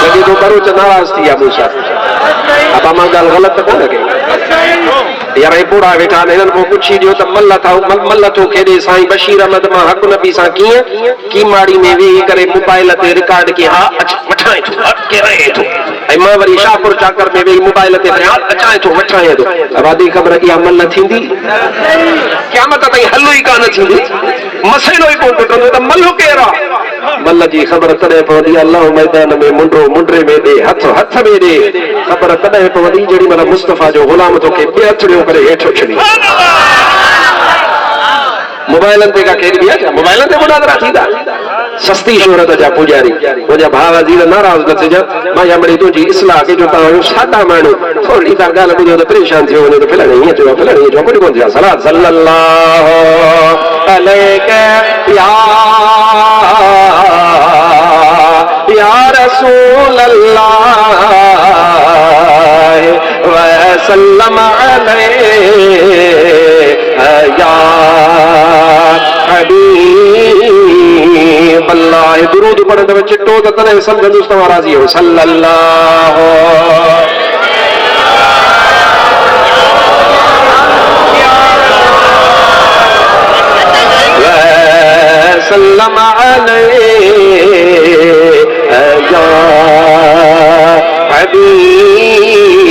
लगे तो बरूच नाराज थी मूसा अब मां गाल गलत कोन लगे यार बुढ़ा वेठा इन्हनि को पुछी ॾियो त मल थो खेॾे साईं बशीर अहमद मां हक़ नबी सां कीअं की माड़ी में वेही करे मोबाइल ते रिकॉर्ड की हा वठाए थो रहे थो ऐं मां वरी शाहपुर चाकर में वेही मोबाइल ते अचाए थो वठाए थो वादी ख़बर इहा मल थींदी क़यामत ताईं हल ई कान थींदी मसइलो ई कोन टुटंदो त मल केरु आहे मल जी ख़बर तॾहिं पवंदी अलाह मैदान में मुंडरे में ॾे हथ में ॾे ख़बर तॾहिं पवंदी जेॾी महिल मुस्तफ़ा जो ग़ुलाम तोखे ॿिए हथ ॾियो करे हेठि छॾी मोबाइलनि ते का खेॾबी आहे छा मोबाइलनि ते मुनाज़रा थींदा सस्ती शोहरत जा पुजारी मुंहिंजा भाउ वज़ीर नाराज़ न थिजनि मां या मिड़ई तुंहिंजी इस्लाह कजो तव्हां आहियो सादा माण्हू थोरी तव्हां ॻाल्हि ॿुधो त परेशान थियो वञे त फिलहाल हीअं चयो फिलहाल हीअं चयो कुझु कोन थियो सलाह सल्लल्लाहु अलैहि या रसूल अल्लाह व सल्लम अलैहि या हबीब अल्लाह दुरूद पढ़ंदव चिट्टो त तॾहिं सम्झंदुसि तव्हां राज़ी हो सल्लल्लाहु सल्लम अलैहि या हबीब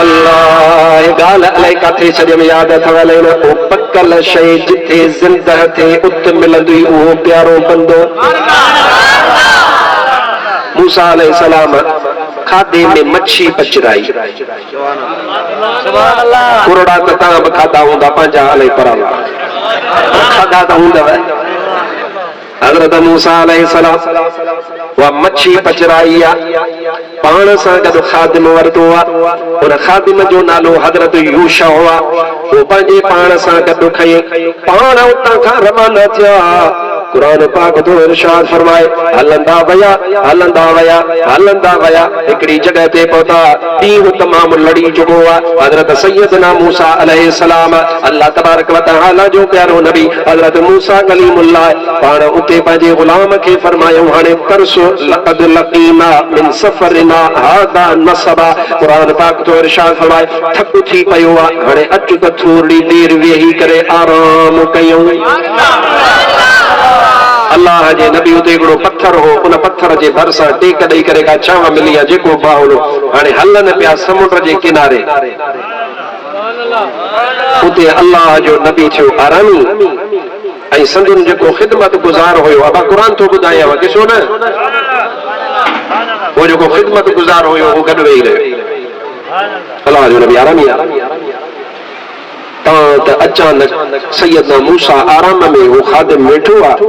अल्लाह गाल अलाए काथे छॾियम यादि अथव अलाए न पकल शइ जिथे ज़िंदह थे उत मिलंदी उहो प्यारो बंदो मूसा अलैहिस्सलाम खाधे में मच्छी पचराई कुरड़ा त तव्हां बि खाधा हूंदा पंहिंजा अलाए परावा खाधा त हूंदव हज़रत मूसा अलैहिस्सलाम वा मच्छी पचराई आहे पाण सां गॾु ख़ादिम वरितो आहे उन ख़ादिम जो नालो हज़रत यूशा हुआ वो पंहिंजे पाण सां गॾु खई पाण उतां खां रवाना थिया कुरान पाक तो इरशाद फरमाए हलंदा वया हिकड़ी जगह ते पहुता ॾींहुं तमाम लड़ी चुको आहे हज़रत सैयदना मूसा अलैहिस्सलाम अल्लाह तबारक व तआला जो प्यारो नबी हज़रत मूसा कलीमुल्लाह पाण उते पंहिंजे ग़ुलाम खे फरमायो हाणे तरसो लक़द लक़ीना मिन सफरना हादा नसबा कुरान पाक तो इरशाद फरमाए थक थी पियो आहे हाणे अचु त थोरी देर वेही करे आराम कयूं अल्लाह जे नबी उते हिकिड़ो पत्थर हो उन पत्थर जे भरिसां टेक ॾेई करे का छांव मिली आहे जेको बाहुलो हाणे हलनि पिया समुंड जे किनारे उते अल्लाह जो नबी थियो आरामी ऐं संदुनि जेको ख़िदमत गुज़ार हुयो अबा क़ुरान थो ॿुधायांव ॾिसो न वो जेको ख़िदमत गुज़ार हुयो वो गॾु वेही रहियो अल्लाह जो नबी आरामी त अचानक सैयदना मूसा आराम में वो खादिम वेठो आहे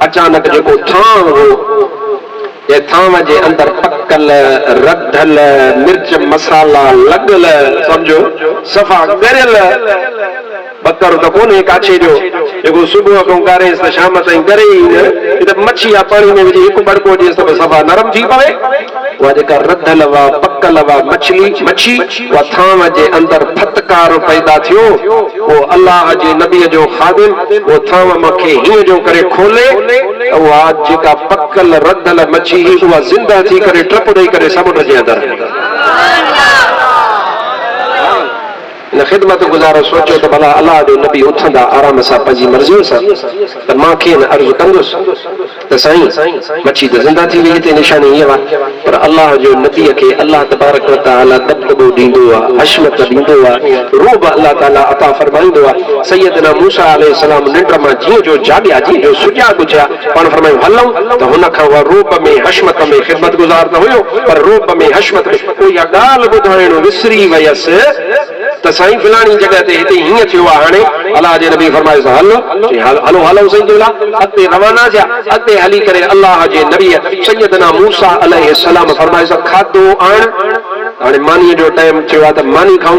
अचानक जेको थांव हो ये थांव जे अंदर पकल रधल मिर्च मसाला लॻल समझो सफ़ा गरियल बकर त कोन्हे काछे जो जेको सुबुह खां कारेसि त शाम ताईं करे ई न त मच्छी आहे पाणी में विझी हिकु बड़को ॾिएसि त सफ़ा नरम थी पवे उहा जेका रधल वा पकल वा मच्छी उहा थांव जे अंदर फतकार पैदा थियो वो अल्लाह जे नबीअ जो खादिम वो थांव मूंखे हीअं जो करे खोले उहा जेका पकल रधल मच्छी हुई उहा ज़िंदा थी करे टप ॾेई करे समुंड जे अंदरि इन ख़िदमत गुज़ारो सोचियो त भला अल्लाह जो नबी उथंदा आराम सां पंहिंजी मर्ज़ीअ सां त मां खेनि अर्ज़ु कंदुसि त साईं मच्छी त ज़िंदा थी वई हिते निशानी ईअं आहे पर अल्लाह जो नबीअ खे अल्लाह तबारक व तआला दबदबो ॾींदो आहे हशमत ॾींदो आहे रूब अल्लाह ताला अता फरमाईंदो आहे सैयदना मूसा अलैहिस्सलाम निंड मां जीअं जो जाॻिया जीअं जो सुॼा गुजिया पाण फरमायूं हलूं त हुन खां उहा रूब में हशमत में ख़िदमत गुज़ार त हुयो पर रूब में हशमत में कोई इहा ॻाल्हि ॿुधाइणु विसरी वयसि त साईं फलाणी जगह ते हिते हीअं थियो आहे हाणे अल्लाह जे नबी फरमायो हलो हलो सही जो अॻिते रवाना थिया अॻिते हली करे अल्लाह जे नबी सैयदना मूसा अलैहिस्सलाम फरमायो खाधो आण हाणे मानी जो टाइम थियो आहे त मानी खाऊं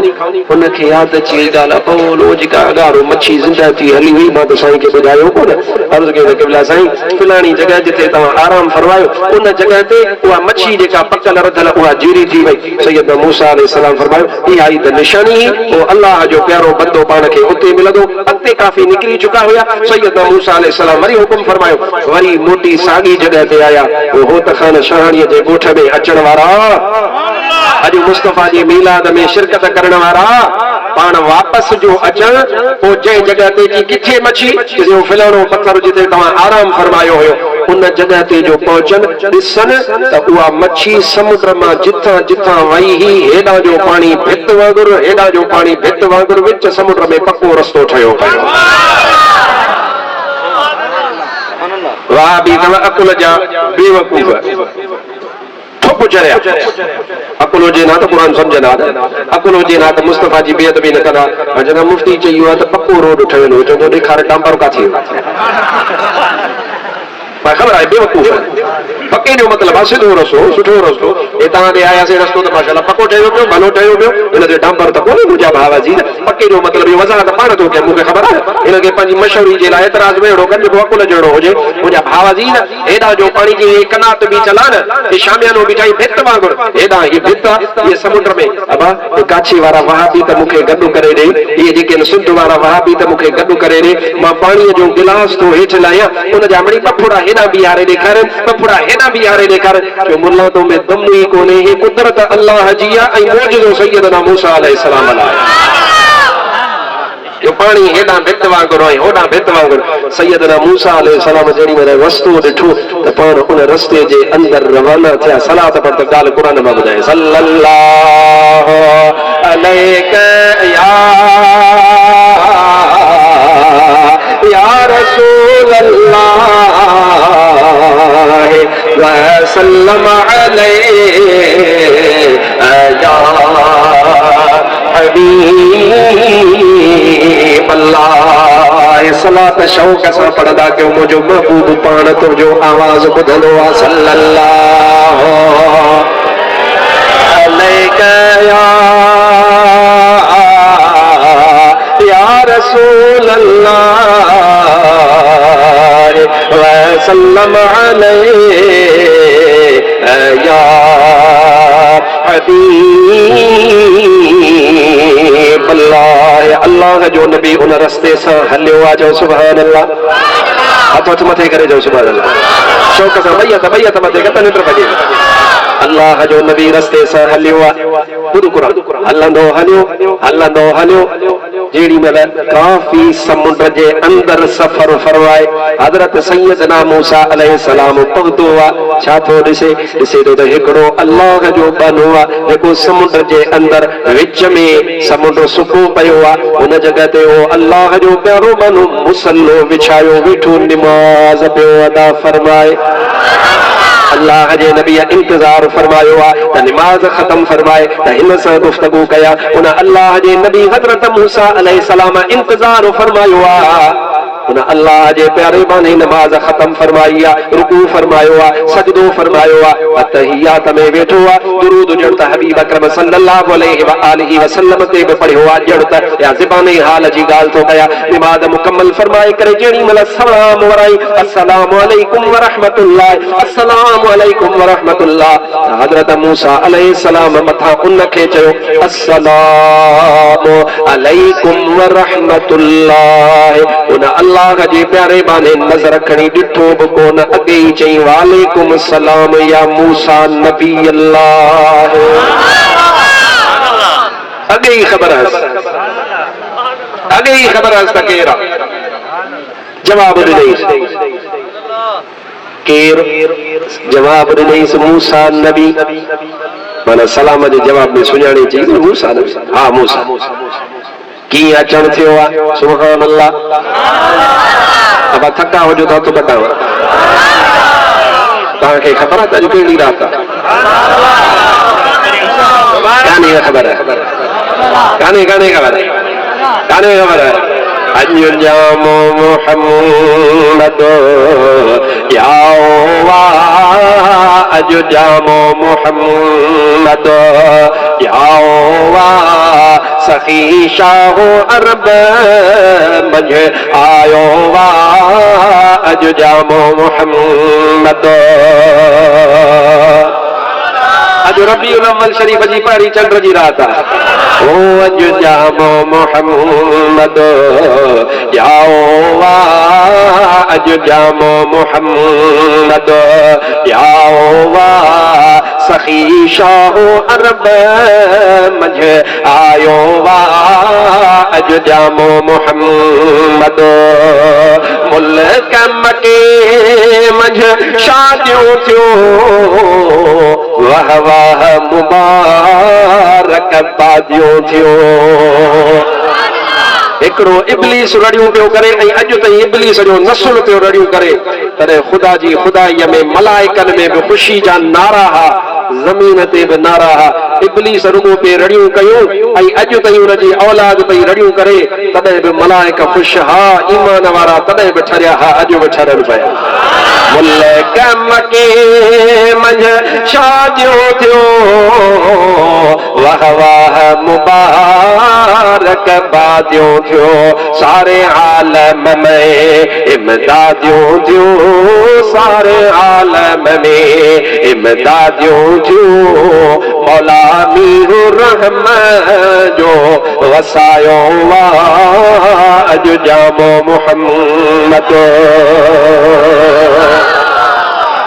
उनखे यादि अची वई ॻाल्हि अपोलो जेका अगारो मच्छी ज़िंदा थी हली हुई मां त साईं खे ॿुधायो कोन अर्ज़ कयो त क़िबला साईं फलाणी जॻह जिथे तव्हां आराम फरमायो उन जॻह ते उहा मच्छी जेका पकल रधल उहा जीरी थी वई सैयदना मूसा अलैहिस्सलाम फरमायो इहा ई त निशानी पोइ अल्लाह जो प्यारो बंदो पाण खे उते मिलंदो अॻिते काफ़ी निकिरी चुका हुया सैयदना मूसा अलैहिस्सलाम वरी हुकुम फरमायो वरी मोटी साॻी जॻह ते आया उहो त ख़ान शहाणीअ जे ॻोठ में अचण वारा अॼु मुस्तफ़ा जी मीलाद में शिरकत करण वारा पाण वापसि जो अचण पोइ जंहिं जॻह ते की किथे मच्छी फिलाणो पत्थर जिथे तव्हां आराम फरमायो हुयो उन जॻह ते जो पहुचनि ॾिसनि त उहा मच्छी समुंड मां जिथां जिथां वई ही हेॾां जो पाणी भित वांगुरु हेॾां जो पाणी भित वांगुरु विच समुंड में पको रस्तो ठहियो पियो वाह बि अकुल जा बेवकूफ़ अकुलो जे ना त क़ुरान सम्झंदा अकुलो जे ना त मुस्तफ़ा जी बेअदबी न कंदा जॾहिं मुफ्ती चयो आहे त पको रोड ठहियल हो चवंदो ॾेखारे डांबर काथे ख़बर आहे बेवकूफ़ पके जो मतिलबु आहे सिधो रस्तो सुठो रस्तो हितां ते आयासीं रस्तो त माशाल्लाह पको ठहियो पियो भलो ठहियो पियो हिन ते डांबर त कोन्हे मुंहिंजा भाउ जी पके जो मतिलबु इहो वज़ाहत पाण थो कयां मूंखे ख़बर आहे हिनखे पंहिंजी मशहूरी जे लाइ एतिराज़ में अहिड़ो कनि जेको अकुल जहिड़ो हुजे मुंहिंजा भाउ जी न हेॾां जो पाणी जी कनात बि चला न शामियानो बि ठाही भित वांगुरु हेॾां हीअ भित इहे समुंड में अबा काछी वारा वहाबी त मूंखे गॾु करे ॾे इहे जेके सिंध वारा वहाबी त मूंखे गॾु करे ॾे मां पाणीअ जो गिलास थो हेठि लाहियां उनजा मिड़ी पफड़ा हेॾां बीहारे ॾेखारनि पफड़ा हेॾां बीहारे ॾेखारनि जो मुल्ला तो में दम ई कोन्हे ही कुदरत अल्लाह जी आहे ऐं मौजूदो सैयदना मूसा अलैहिस्सलाम जो पाणी हेॾां भित वांगुरु ऐं होॾां भित वांगुरु सैयदना मूसा अलैहिस्सलाम जेॾी महिल रस्तो ॾिठो त पाण उन रस्ते जे अंदरि रवाना थिया सलात पर त ॻाल्हि क़ुरान मां ॿुधाए सल्लल्लाहु अलैका या रसूल अल्लाह वसल्लम अलैहि या हबीब अल्लाह सलात शौक़ सां पढ़ंदा कयो मुंहिंजो महबूब पाण तुंहिंजो आवाज़ ॿुधंदो आहे सल्लल्लाहु अलैका या रसूल अल्लाह वसल्लम अलैहि या हबीब अल्लाह अल्लाह जो नबी उन रस्ते सां हलियो आहे जो सुभान अल्लाह हथ हथ मथे करे जो सुभान अल्लाह शौक़ सां बैत मथे कर नित्र भॼे अल्लाह जो नबी रस्ते सां हलियो आहे ॿुध क़ुरान हलंदो हलियो जेड़ी महिल काफ़ी समुंड जे अंदरि सफ़र फरमाए हज़रत सैयदना मूसा अलैहिस्सलाम पहुतो आहे छा थो ॾिसे थो त हिकिड़ो अल्लाह जो बनो आहे जेको समुंड जे अंदरि विच में समुंड सुको पियो आहे उन जॻह ते उहो अल्लाह जो प्यारो बनो मुसल्लो विछायो वेठो निमाज़ पियो अदा फरमाए अल्लाह जे नबी इंतजार फरमायो आहे त निमाज़ ख़त्म फरमाए त हिन सां गुफ़्तगू कया उन अल्लाह जे नबी हज़रत मूसा अलैहिस्सलाम इंतजार फरमायो आहे उन अल्लाह जे प्यारे बाने नमाज़ ख़त्म फरमाई आहे रुकू फरमायो आहे सजदो फरमायो आहे अतहियात में वेठो आहे दुरूद जण त हबीब अकरम सल्लल्लाहु अलैहि व आलिहि वसल्लम ते बि पढ़ियो आहे जण त या ज़बानी हाल जी ॻाल्हि थो कया नमाज़ मुकम्मल फरमाए करे जेड़ी महिल सलाम वराई अस्सलामु अलैकुम व रहमतुल्लाह अस्सलामु अलैकुम व रहमतुल्लाह हज़रत मूसा अलैहिस्सलाम मथा उनखे चयो अस्सलामु अलैकुम व रहमतुल्लाह उन अल्लाह जे प्यारे बाने नज़र खणी ॾिठो बि कोन अॻे ई चई वालेकुम सलाम या मूसा नबी अल्लाह अॻे ई ख़बर त केरु आहे जवाब ॾिनईसि केरु जवाब ॾिनईसि मूसा नबी माना सलाम जे जवाब में सुञाणे चई मूसा नबी हा मूसा कीअं अचण थियो आहे सुभान अल्लाह अब थका हुजो त हथ कढांव तव्हांखे ख़बर आहे त अॼु कहिड़ी राति आहे कान्हे ख़बर अंजुम मोहम्मद या अज जामो मोहम्मद यावा सखी शाहो अरब मंझ आयो वा अज जामो मोहम्मद। अज रबीउल अव्वल शरीफ जी पहरी चंड जी रात ओ अज जामो मोहम्मद याओ वा अज जामो मोहम्मद याओ वा सखी शाहो अरब मंझ आयो वा अज जामो मोहम्मद। मुल्क मके मंझ शादियों थियो वाह वाह मुबारक बादियों थियो। एकड़ो इब्लीस रड़ियूं पियो करे ऐं अॼु ताईं इब्लीस जो नसुल पियो रड़ियूं करे तॾहिं ख़ुदा जी ख़ुदाईअ में मलाइकनि में बि ख़ुशी जा नारा हा, ज़मीन ते बि नारा हा। इब्लीस रुगो पे रड़ियूं कयूं ऐं अॼु ताईं उनजी औलाद पई रड़ियूं करे तॾहिं बि मलाइक ख़ुशि हा, ईमान वारा तॾहिं बि ठरिया हा, अॼु बि ठरनि पिया। मुल्क मके मंझ शादियों थियो वाह वाह मुबारक बादियों थियो। सारे आलम में इमदादियों थियो, सारे आलम में इमदादियों थियो। मौला मीरुर रहमान जो वसायो वा अज जामो मोहम्मद।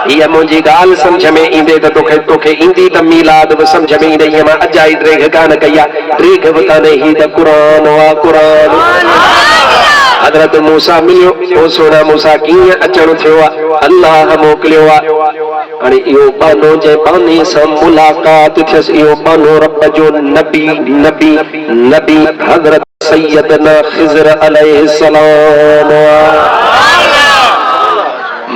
ये मुझी गाल समझ में इंदे तो तोखे इंदी त मीलाद भी समझ में इंदे। ये मां अजाई ड्रेग कान कया ड्रेग वताने ही त कुरान वा कुरान। हजरत मूसा मिलियो ओ सोना मूसा कीअं अचण थियो आहे, अल्लाह मोकिलियो आहे। हाणे इहो बानो जे बानी सां मुलाक़ात थियसि, इहो बानो रब जो नबी नबी नबी हजरत सैयदना खिज़र अलैहिस्सलाम।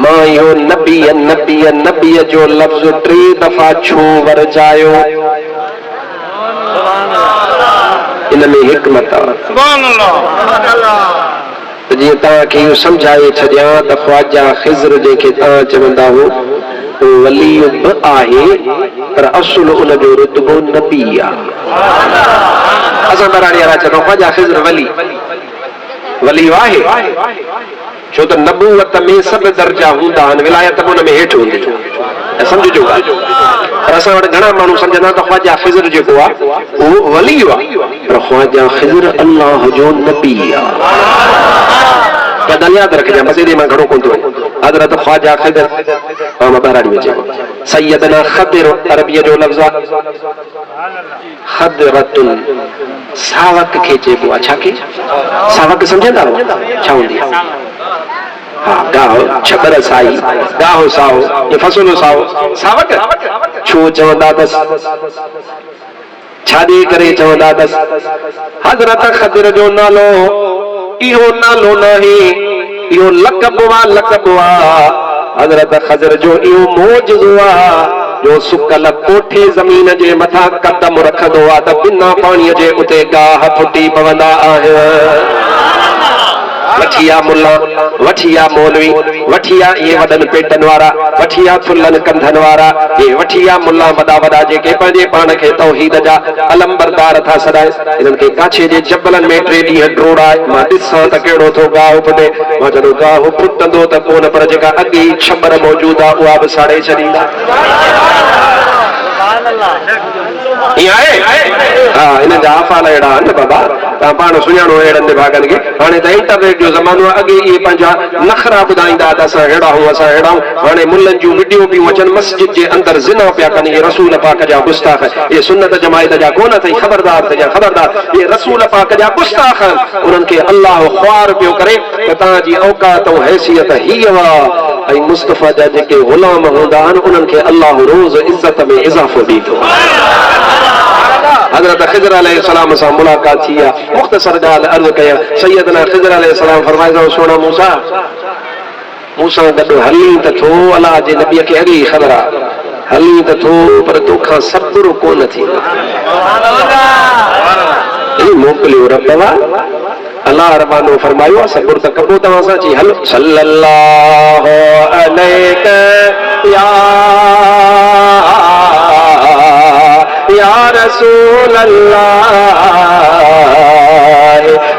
मां इहो नबी नबी नबी जो लफ्ज़ 3 दफ़ा छो वरचायो, इन में हिकमत आहे। सुभान अल्लाह। जीअं तव्हांखे इहो सम्झाए छॾियां त ख्वाजा खिज़र जंहिंखे तव्हां चवंदा हो उहो वली बि आहे पर असुल उनजो रुतबो नबी आहे। असां बराड़ी वारा चवंदा ख्वाजा खिज़र वली वली आहे छो त नबूवत में सभु दर्जा हूंदा आहिनि, विलायत हुन में हेठि हूंदी समझो। पर असां वटि घणा माण्हू सम्झंदा त ख्वाजा खिज़र जेको आहे उहो वली आहे पर ख्वाजा खिज़र अल्लाह जो नबी आहे। गल याद रखिजां, बस एॾे मां घणो कोन थो वञे। हज़रत ख्वाजा खिज़र मां बराड़ी में चयो सैयदना खदिर अरबीअ जो लफ़्ज़ आहे खदरतुन, सावक खे चइबो आहे। छा खे? सावक सम्झंदा छा हूंदी आहे? हा गाहो छबर साई, गाहो साओ, ये फसलो साओ, सावक छो चवंदा अथसि, छाजे करे चवंदा अथसि? हज़रत खदिर जो नालो इहो नालो नाहे, इहो लक़ब वा लक़ब वा। हज़रत खदिर जो इहो मौजज़ो आहे जो सुकल कोठे ज़मीन जे मथां कदम रखंदो आहे त बिना पाणीअ जे उते गाह फुटी पवंदा आहिनि। वठिया मुल्ला, वठिया मौलवी, वठिया ये वडन पेटन वारा, वठिया फुल्लन कंधन वारा, ये वठिया मुल्ला वडा वडा जेके पंहिंजे पाण खे तौहीद जा अलमबरदार था सदाए। इन्हनि खे काछे जे जबलनि में 3 ॾींहं ड्रोड़ाए मां ॾिसां त कहिड़ो थो गाहु फुटे। मां चयो गाहु फुटंदो त कोन पर जेका अॻे ई छबर मौजूद आहे उहा बि साड़े छॾींदा। हाँ इन जा आफ़ाल अहिड़ा आहिनि बाबा, तव्हां पाण सुञाणो अहिड़नि भागनि खे। हाणे त इंटरनेट जो ज़मानो आहे, अॻे इहे पंहिंजा नखरा ॿुधाईंदा त असां अहिड़ा आहियूं असां अहिड़ा आहियूं। हाणे मुल्लनि जूं वीडियो पियूं अचनि मस्जिद जे अंदरि ज़िना पिया कनि, इहे रसूल पाक जा गुस्ताख, इहे सुन्नत जमायत जा कोन अथई। ख़बरदार त ख़बरदार, इहे रसूल पाक जा गुस्ताख, उन्हनि खे अल्लाह ख़्वार पियो करे त तव्हांजी औकात ऐं हैसियत हीअ आहे। ऐं मुस्तफ़ा जा जेके ग़ुलाम हूंदा आहिनि उन्हनि खे अल्लाह रोज़ इज़त में इज़ाफ़ो ॾींदो। हज़रत खिज़र अलैहिस्सलाम सां मुलाक़ात थी आहे। मुख़्तसर ॻाल्हि अर्ज़ कयां, सैयदना खिज़र अलैहिस्सलाम फरमाईंदा सोना मूसा मूंसां गॾु हली त थो, अलाह जे नबीअ खे अॻे ई ख़बर आहे हली त थो पर तोखां सब्र कोन थींदो। मोकिलियो रब वा, अल्लाह रबानो फरमायो सब्र त कबो तव्हां सां। चई हल। सल्लल्लाहु अलैहि या रसूल अल्लाह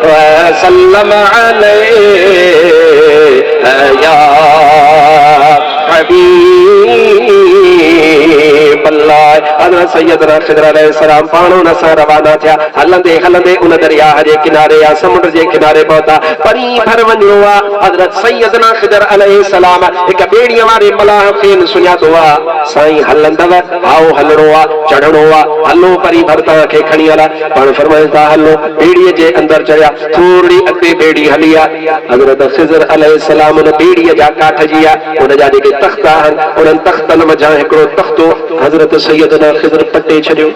वसल्लम अलैहि या हबीब अल्लाह। हज़रत सैयदना ख़िज़र अलैहिस्सलाम पाणो न सां रवाना थिया। हलंदे हलंदे उन दरिया जे किनारे या समुंड जे किनारे पहुता। परी भर वञो आ। हज़रत सैयदना ख़िज़र अलैहिस्सलाम हिक ॿेड़ीअ वारे मलाह खे सुञातो आ। साईं हलंदव, आओ हलणो आ, चढ़णो आ, हलो परी भर तव्हांखे खणी हला। पाण फरमाइनि था हलो। ॿेड़ीअ जे अंदरि चढ़िया। थोरी अॻिते ॿेड़ी हली आ। हज़रत ख़िज़र अलैहिस्सलाम उन ॿेड़ीअ जा काठ जी आ, उन जा जेके तख़्त आहिनि, उन्हनि तख़्तनि मथां हिकिड़ो तख़्तो हज़रत सैयदना ख़िज़र पटे छॾियो।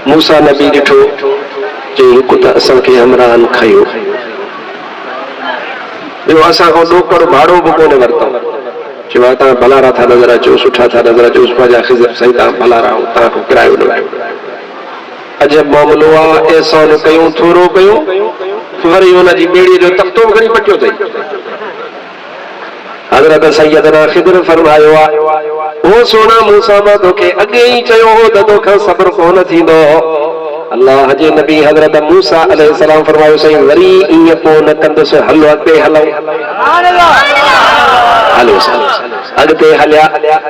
मूसा नबी ॾिठो, चई हिकु त असांखे हमरान खयो, ॿियो असां खां ॾोकड़ भाड़ो बि कोन वरितो। चयो तव्हां भलारा था नज़र अचो, सुठा था नज़र अचो, पंहिंजा ख़िज़र साईं तव्हां भलारा आहियो, तव्हां खां किरायो न आयो। अजब मामलो आहे, एहसान कयूं थोरो कयूं, वरी हुनजी ॿेड़ीअ जो तख़्तो बि खणी पटियो अथई। हज़रत सैयदना ख़िज़र फरमायो आहे, ओ सोना मूसा मां तोखे अॻे ई चयो हो त तोखां सब्र कोन थींदो। अल्लाह जे नबी हज़रत मूसा अलैहिस्सलाम फरमायो, साईं वरी ईअं कोन कंदुसि, हलो अॻिते हलो। हलो अॻिते हलिया,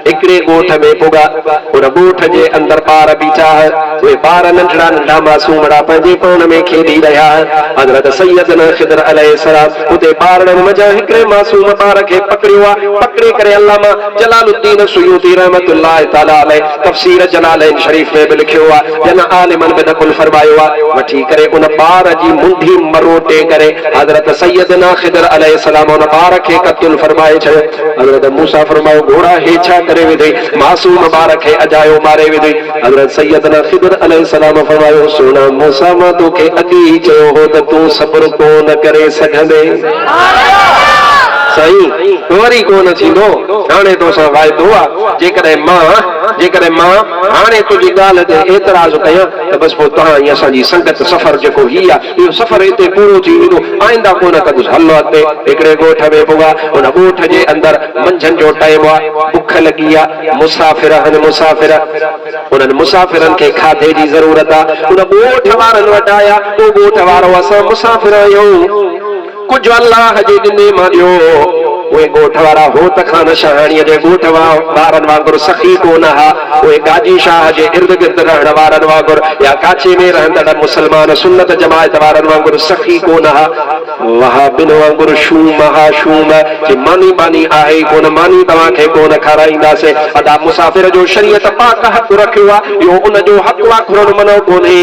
हिकिड़े ॻोठ में पुॻा। उन ॻोठ जे अंदरि ॿार बीठा। उहे ॿार नंढड़ा नंढा मासूमड़ा पंहिंजे पाण में खेॾी रहिया। हज़रत सैयदना ख़िज़र अलैहिस्सलाम उते ॿारनि मज़ा हिकिड़े मासूम ॿार खे पकड़ियो आहे। पकड़े करे अल्लामा जलालुद्दीन सुयूती रहमतुल्लाह तआला अलैह तफ़सीर जलालैन शरीफ में बि लिखियो आहे। जन आलिमन बि नकुल फरमायो आहे। वठी करे उन ॿार जी मुंडी मरोटे करे हज़रत सैयदना ख़िज़र अलैहिस्सलाम उन ॿार खे क़त्ल फरमाए छॾियो। हज़रत मूसा फरमायो, घोड़ा हेठा करे विधई, मासूम ॿार खे अजायो मारे विधई। हज़रत सैयदना ख़िज़र अलैहिस्सलाम फरमायो, सोना मूसा मां तोखे अॻे ई चयो हो त तूं सब्र कोन करे सघंदे। साईं वरी कोन थींदो, हाणे तोसां वाइदो आहे, जेकॾहिं मां हाणे तुंहिंजी ॻाल्हि ते एतिराज़ कयां त बसि पोइ तव्हां ई असांजी संगत सफ़र जेको ही आहे, इहो सफ़र हिते पूरो थी वेंदो, आईंदा कोन कंदुसि। हलो अॻिते। हिकिड़े ॻोठ में पुॻा। उन ॻोठ जे अंदरि मंझंदि जो टाइम आहे, बुख लॻी आहे। मुसाफ़िर आहिनि, उन्हनि मुसाफ़िरनि खे खाधे जी ज़रूरत आहे। उन ॻोठ वारनि वटि आया। उहो ॻोठ वारो, असां मुसाफ़िर आहियूं, कुझु अल्लाह जे ॾिने मां ॾियो। उहे ॻोठ वारा हो त खान शहाणीअ जे ॻोठ वारनि वांगुरु सखी कोन हा। उहे गाजी शाह जे इर्द गिर्द रहण वारनि वांगुरु या काचे में रहंदड़ मुस्लमान सुन्नत जमायत वारनि वांगुरु सखी कोन हा। वहाबिन वांगुरु शूम हा, शूम जे मानी बानी आहे कोन, मानी तव्हांखे कोन खाराईंदासीं। अदा मुसाफ़िर जो शरीयत पाक हक़ रखियो आहे, इहो उनजो हक़ वाखुरण मनो कोन्हे।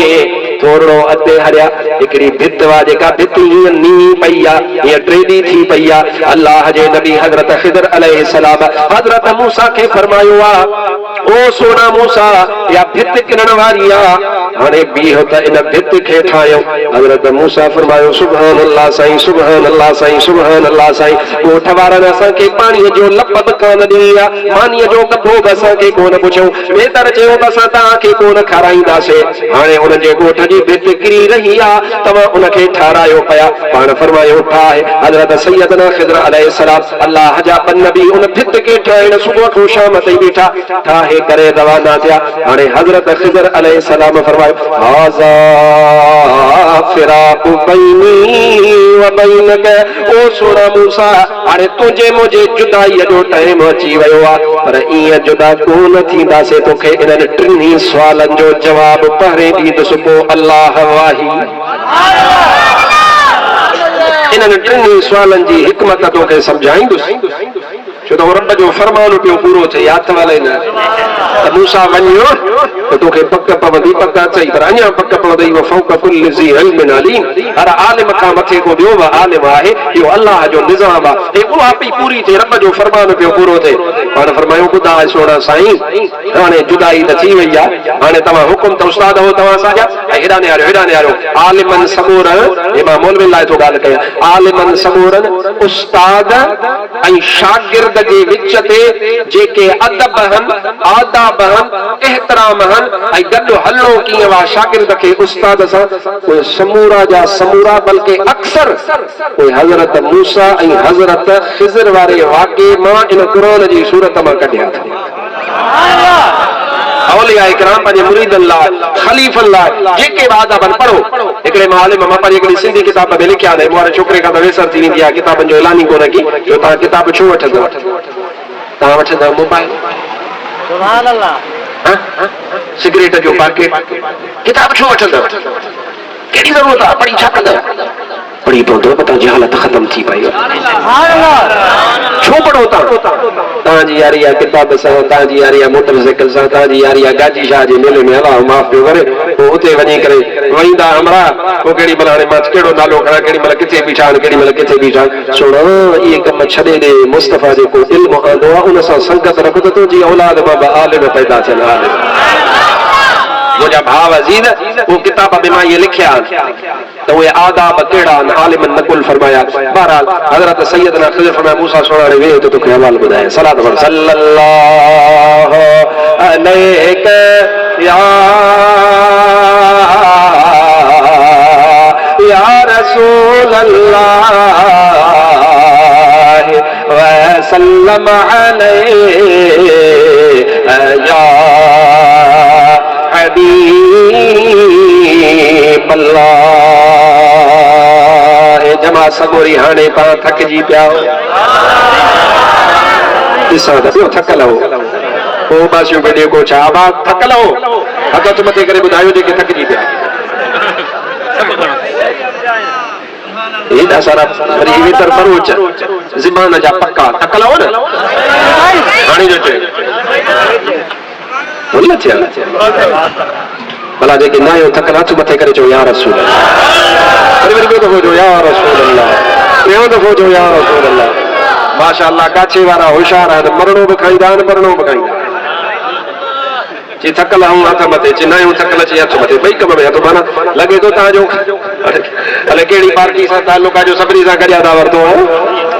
थोरो अॻिते हलिया। हिकिड़ी भित वा, जेका भित हीअं नीवी पई आहे, हीअं टेढ़ी थी पई आहे। अल्लाह जे नबी हज़रत ख़िज़र अलैहिस्सलाम हज़रत मूसा खे फरमायो आहे, ओ सोना मूसा, या भित किरण वारी आहे, हाणे बीहो त इन भित खे ठाहियो। हज़रत मूसा फरमायो, सुभान अल्लाह साईं, सुभान अल्लाह साईं, सुभान अल्लाह साईं। ॻोठ वारनि असांखे पाणीअ जो लप बि कोन ॾिनी आहे, मानीअ जो कपो बि असांखे कोन पुछियो, बेहतर चयो त असां तव्हांखे कोन खाराईंदासीं। हाणे हुनजे ॻोठ जी भित किरी रही आहे, तव्हां उनखे ठारायो पिया। पाण फरमायो ठाहे। हज़रत सैयदना ख़िज़र अलैहिस्सलाम अल्लाह जा नबी उन भित खे ठाहिण सुबुह खां शाम ताईं बीठा, ठाहे करे रवाना थिया। हाणे हज़रत ख़िज़र अलैहिस्सलाम फरमायो, हाज़ा फिराक़ु बैनी व बैनक। ओ सोना मूसा, हाणे तुंहिंजे मुंहिंजे जुदाईअ जो टाइम अची वियो आहे, पर ईअं जुदा कोन थींदासीं। तोखे इन्हनि टिनी सुवालनि जो जवाब पहिरें ॾींदुसि, पोइ अल्लाह वाही। इन्हनि टिनी सुवालनि जी हिकमत तोखे सम्झाईंदुसि, छो त रब जो फरमान पियो पूरो थिए। हथ वाले न त मूसा वञो त तोखे पक पवंदी, पक अचई, पर अञा पक पवंदी। वफ़ौक़ कुल्लि ज़ी इल्मिन अलीम। हर आलिम खां मथे को ॿियो बि आलिम आहे। इहो अल्लाह जो निज़ाम आहे। हे उहा पई पूरी थिए, रब जो फरमान पियो पूरो थिए। पाण फरमायो, ख़ुदा सोना साईं, हाणे जुदाई त थी वई आहे, हाणे तव्हां हुकुम त उस्ताद हो तव्हां सां, हेॾा निहारियो। आलिमन सबूरन, हे मां मौलवी लाइ थो ॻाल्हि कयां, आलिमन सबूरन, उस्ताद ऐं शागिर्द जे विच ते जेके अदब आहिनि, आदाब आहिनि, एहतराम आहिनि, ऐं गॾु हलो कीअं वा शागिर्द खे उस्ताद सां, उहे समूरा जा समूरा, बल्कि अक्सर उहे हज़रत मूसा ऐं हज़रत ख़िज़र वारे वाक़े मां इन क़ुरान जी सूरत मां कढिया था। औलिया इकराम पंहिंजे मुरीदनि लाइ ख़लीफ़नि लाइ जेके वादा बन पढ़ो हिकिड़े मालिम मां पंहिंजी हिकिड़ी सिंधी किताब में लिखिया आहिनि मोरे छोकिरे खां त वेसर थी वेंदी आहे किताबनि जो ऐलान ई कोन की जो तव्हां किताब छो वठंदव तव्हां वठंदव मोबाइल सुभान अल्लाह सिगरेट जो पैकेट किताब छो वठंदव कहिड़ी ज़रूरत आहे पढ़ी छा कंदव पढ़ी पवंदो त तव्हांजी हालत ख़तम थी पई छो पढ़ो तव्हांजी यारी आहे किताब सां तव्हांजी यारी आहे मोटरसाइकिल सां तव्हांजी यारी आहे गाजी शाह जे मेले में अलाह माफ़ पियो करे पोइ उते वञी करे वहींदा हमरा पोइ केॾी महिल हाणे मां कहिड़ो नालो खणां केॾी महिल किथे बीठा आहिनि केॾी महिल किथे बीठा सुणो इहे कम छॾे ॾे मुस्तफ़ा जेको इल्मु आंदो आहे उन सां संगत रख त तुंहिंजी औलाद मां बि आलिम पैदा थियनि आलिम मुंहिंजा भाउ अज़ीज़ वो किताब में मां ये लिखिया तो वे आदाब कहिड़ा आहिनि आलिमनि नकुल फरमाया बहरहाल हज़रत सैयदना ख़िज़र फरमाया मूसा सोनारे वे तो तोखे हवालो ॿुधायां सलात पढ़ सल्लल्लाहु अलैहि या रसूल अल्लाह व सल्लम अलैहि या हबीब अल्लाह जमा सगोरी हाणे पाण थकिजी पिया ॾिसां त ॿियो थकल हो पोइ बासियूं पेॾे को छा आवाज़ थकल हो हक़त मथे करे ॿुधायो जेके थकिजी पिया हेॾा सारा वरी वेतर बरोच ज़िमान जा पक्का थकल हो न हाणे जो चयो भला जेके ना थकल हथ मथे करे चओ या रसूल वरी वरी ॿियो दफ़ो चओ या रसूल अल्लाह ॿियो दफ़ो चओ या रसूल अल्लाह माशाअल्लाह काछे वारा होशियार आहिनि मरणो बि खाईंदा आहिनि मरणो बि खाईंदा चई थकल हूं हथ मथे चई नयो थकल चई हथ मथे ॿई कम में हथ माना लॻे थो तव्हांजो अलाए कहिड़ी पार्टी सां तालुक आहे जो सभिनी सां गॾिया था वरितो आहे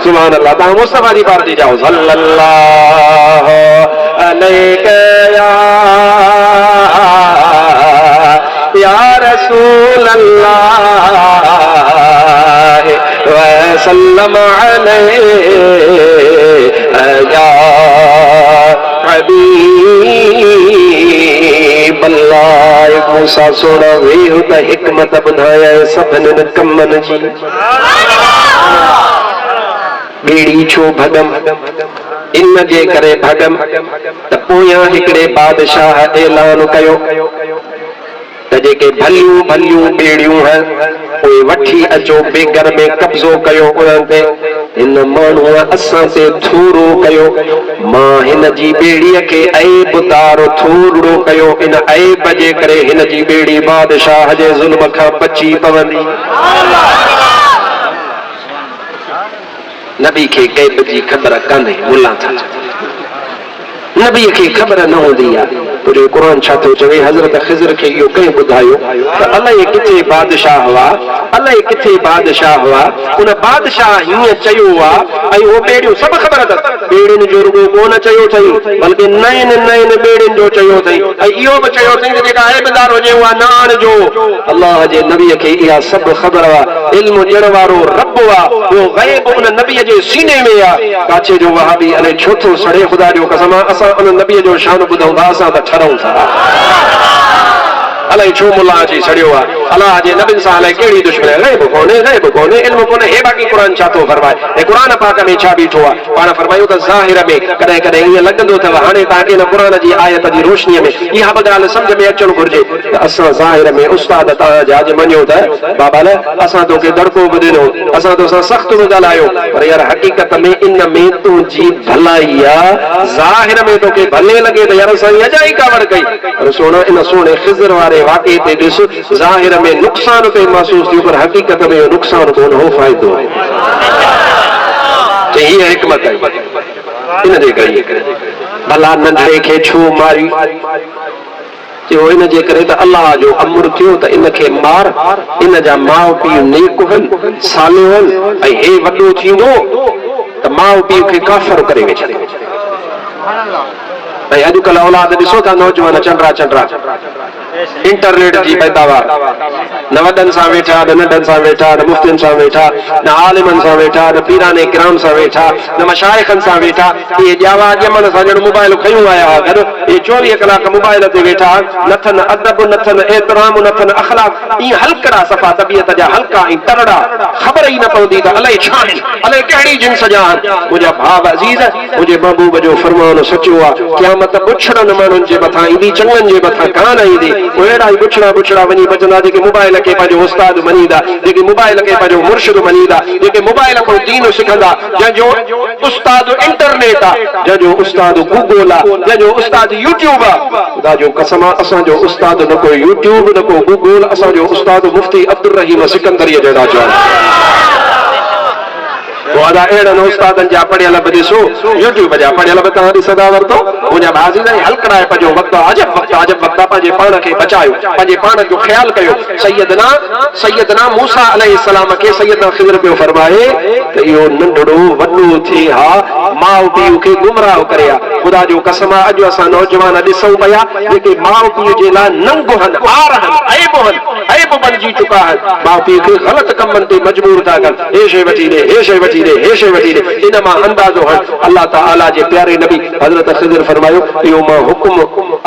सुभान अल्लाह तव्हां मुस्तफ़ा जी पार्टी जाओ सल्लल्लाहु अलैहि या रसूल अल्लाह व सल्लम अलैहि या हबीब अल्लाह मूसा सोना वेह त हिकमत ॿुधाया सभिनी कमनि जी ॿेड़ी छो भॻम इन जे करे भॻम त पोयां हिकिड़े बादशाह ऐलान कयो त जेके भलियूं भलियूं ॿेड़ियूं आहिनि उहे वठी अचो बेगर में कब्ज़ो कयो उन्हनि ते हिन माण्हूअ असां ते थोरो कयो मां हिन जी ॿेड़ीअ खे ऐबदार थोरो कयो इन ऐब जे करे हिन जी ॿेड़ी बादशाह जे ज़ुल्म खां बची पवंदी नबी खे गैब जी ख़बर कान्हे मुल्ला था नबी खे ख़बर न हूंदी आहे पूरे क़ुरान छा थो चवे हज़रत ख़िज़र खे इहो कंहिं ॿुधायो त अलाए किथे बादशाह हुआ अलाए किथे बादशाह हुआ उन बादशाह हीअं चयो आहे ऐं उहो ॿेड़ियूं सभु ख़बर अथसि ॿेड़ियुनि जो रुॻो कोन चयो अथई बल्कि नयनि नयनि ॿेड़ियुनि जो चयो अथई ऐं इहो बि चयो अथई त जेका ऐबदार हुजे उहा न आणिजो अलाह जे नबीअ खे इहा सभु ख़बर आहे इल्मु ॾियण वारो रब आहे उहो ग़ैब उन नबीअ जे सीने में आहे काचे जो वहाबी अलाए छो थो सड़े ख़ुदा जो कसम असां उन नबीअ जो शान ॿुधूं था असां त ठरूं था अलाए छो मुल्ला अची सड़ियो आहे अलाह जे नबियुनि सां अलाए कहिड़ी दुश्मनी ग़ैब कोन्हे इल्मु कोन्हे हे बाक़ी क़ुरान छा थो फरमाए ऐं क़ुरान पाक में छा बीठो आहे पाण फरमायूं त ज़ाहिर में कॾहिं कॾहिं ईअं लॻंदो अथव हाणे तव्हांखे हिन क़ुरान जी आयत जी रोशनीअ में इहा बि ॻाल्हि सम्झ में अचणु घुरिजे त असां ज़ाहिर में उस्ताद तव्हांजा अॼु मञियो त बाबा न असां तोखे दड़को बि ॾिनो असां तोसां सख़्तु बि ॻाल्हायो पर यार हक़ीक़त में इन में तुंहिंजी भलाई आहे ज़ाहिर में तोखे भले लॻे त यार असां अजाई कावड़ कई पर सोना इन सोने ख़िज़र वारे वाक़े ते ॾिस ज़ाहिर में नुक़सान पे महसूस थियो पर हक़ीक़त में नुक़सान कोन हो फ़ाइदो आहे हीअ हिकमत आहे इन जे करे भला नंढड़े खे छो मारी चयो इन जे करे त अलाह जो अमर थियो त इन खे मार इन जा माउ पीउ नेक आहिनि सालिह आहिनि ऐं हे वॾो थींदो त माउ पीउ खे काफ़िर करे वेठा ऐं अॼुकल्ह औलाद ॾिसो था नौजवान चंडरा इंटरनेट की पैदावार न वडन सां वेठा न नंढन सां वेठा न मुफ्तिन सां वेठा न आलिमन सां वेठा न पीराने किराम सां वेठा न मशाइखन सां वेठा ये ॼावा ॼमण सां ॼण मोबाइल खयूं आया गॾु ये 24 कलाक मोबाइल ते वेठा नथन अदब नथन एतराम नथन अखलाक ई हलकड़ा सफ़ा तबियत जा हल्का ऐं तरड़ा ख़बर ई न पवंदी त अलाए छा आहिनि अलाए कहिड़ी जिन्स जा आहिनि मुंहिंजा भाउ अज़ीज़ मुंहिंजे महबूब जो फरमान सचो आहे क़यामत पुछड़नि माण्हुनि जे मथां ईंदी चङनि जे मथां कान ईंदी अहिड़ा ई बुछड़ा वञी बचंदा जेके मोबाइल खे पंहिंजो उस्ताद मञींदा जेके मोबाइल खे पंहिंजो मुर्शिद मञींदा जेके मोबाइल खां दीन सिखंदा जंहिंजो उस्ताद इंटरनेट आहे जंहिंजो उस्ताद गूगल आहे जंहिंजो उस्ताद यूट्यूब आहे ख़ुदा जो कसम आहे असांजो उस्ताद न को यूट्यूब न को गूगल असांजो उस्ताद मुफ्ती अब्दुल रहीम सिकंदरीअ जहिड़ा अहिड़नि उस्तादनि जा पढ़ियल बि ॾिसो यूट्यूब जा पढ़ियल बि तव्हां ॾिसंदा वरितो मुंहिंजा भाज़ी हलकड़ाए पंहिंजो वक़्तु अजब वक़्तु पंहिंजे पाण खे बचायो पंहिंजे पाण जो ख्यालु कयो सैयदना मूसा अलैहिस्सलाम खे सैयदना ख़िज़र पियो फरमाए त इहो नंढड़ो वॾो थिए हा माउ पीउ खे गुमराह करे आहे ख़ुदा जो कसम आहे अॼु असां नौजवान ॾिसूं पिया जेके माउ पीउ जे लाइ नंग आहिनि ऐब बणिजी चुका आहिनि माउ पीउ खे ग़लति कमनि ते मजबूर था कनि हे शइ वठी ॾे हे शइ वठी ॾे हे शइ वठी ॾे इन मां अंदाज़ो हट अल्लाह ताला जे प्यारे नबी हज़रत ख़िज़र फरमायो इहो मां हुकुम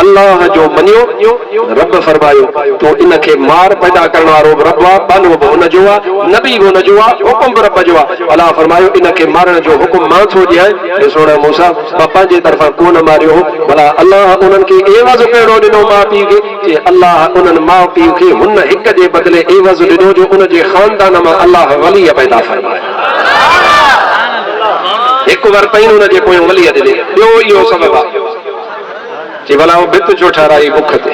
अल्लाह जो मञियो रब फरमायो तो इन खे मार पैदा करण वारो रब आहे बानो बि हुनजो आहे नबी बि हुनजो आहे हुकुम बि रब जो आहे अल्लाह फरमायो इन खे मारण जो हुकुम मां थो ॾियां हे सोना मूसा मां पंहिंजे तरफ़ां कोन मारियो हो भला अल्लाह उन्हनि खे एवज़ कहिड़ो ॾिनो माउ पीउ खे जे अल्लाह उन्हनि माउ पीउ खे हुन हिक जे बदिले एवज़ ॾिनो जो उनजे ख़ानदान मां अल्लाह वलीअ पैदा फरमायो एक बार पहिन हुनजे पोयों वली ॾिने ॿियो इहो सबबु आहे जे भला उहो भित छो ठाराई बुख ते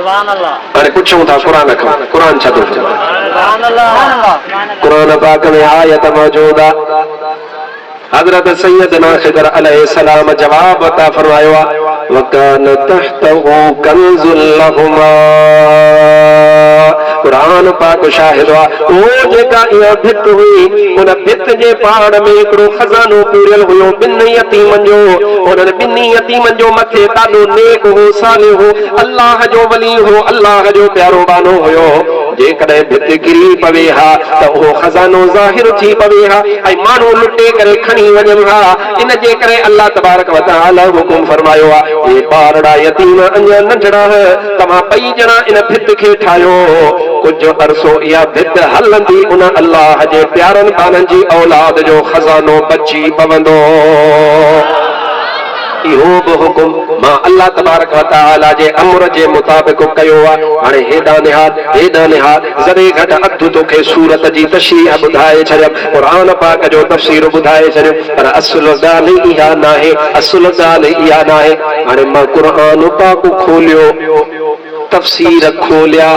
हाणे पुछूं था क़ुरान खां क़ुरान छा थो क़ुरान पाक में आयत मौजूद आहे हज़रत सैयदना ख़िज़र अलैहिस्सलाम जवाब अता फरमायो आहे वकान तहतहु कंज़ुल लहुमा कुरान पाक शाहिद आहे वो जेका इहा भित हुई उन भित जे पाड़ में हिकिड़ो खज़ानो पूरियल हुयो ॿिनि यतीमनि जो उन्हनि ॿिनि यतीमनि जो मथे ॾाढो नेक हो सालिह हो अल्लाह जो वली हो अल्लाह जो प्यारो बानो हुयो जेकॾहिं भित किरी पवे हा त उहो खज़ानो ज़ाहिर थी पवे हा ऐं माण्हू लुटे करे खणी वञनि हा इन जे करे अल्लाह तबारक व तआला हुकुम फरमायो आहे हे ॿारड़ा यतीम अञा नंढड़ा तव्हां ॿई ॼणा इन भित खे ठाहियो कुझु अरसो इहा भित हलंदी उन अल्लाह जे प्यारनि बाननि जी औलाद जो खज़ानो बची पवंदो इहो बि हुकुम मां अल्लाह तबारक व तआला जे अमर जे मुताबिक़ कयो आहे हाणे हेॾां निहार ज़रे घट अधु तोखे सूरत जी तशरीह ॿुधाए छॾियमि क़ुरान पाक जो तफ़सीर ॿुधाए छॾियमि पर असुल ॻाल्हि इहा नाहे हाणे मां क़ुरान पाक खोलियो तफसीर खोलिया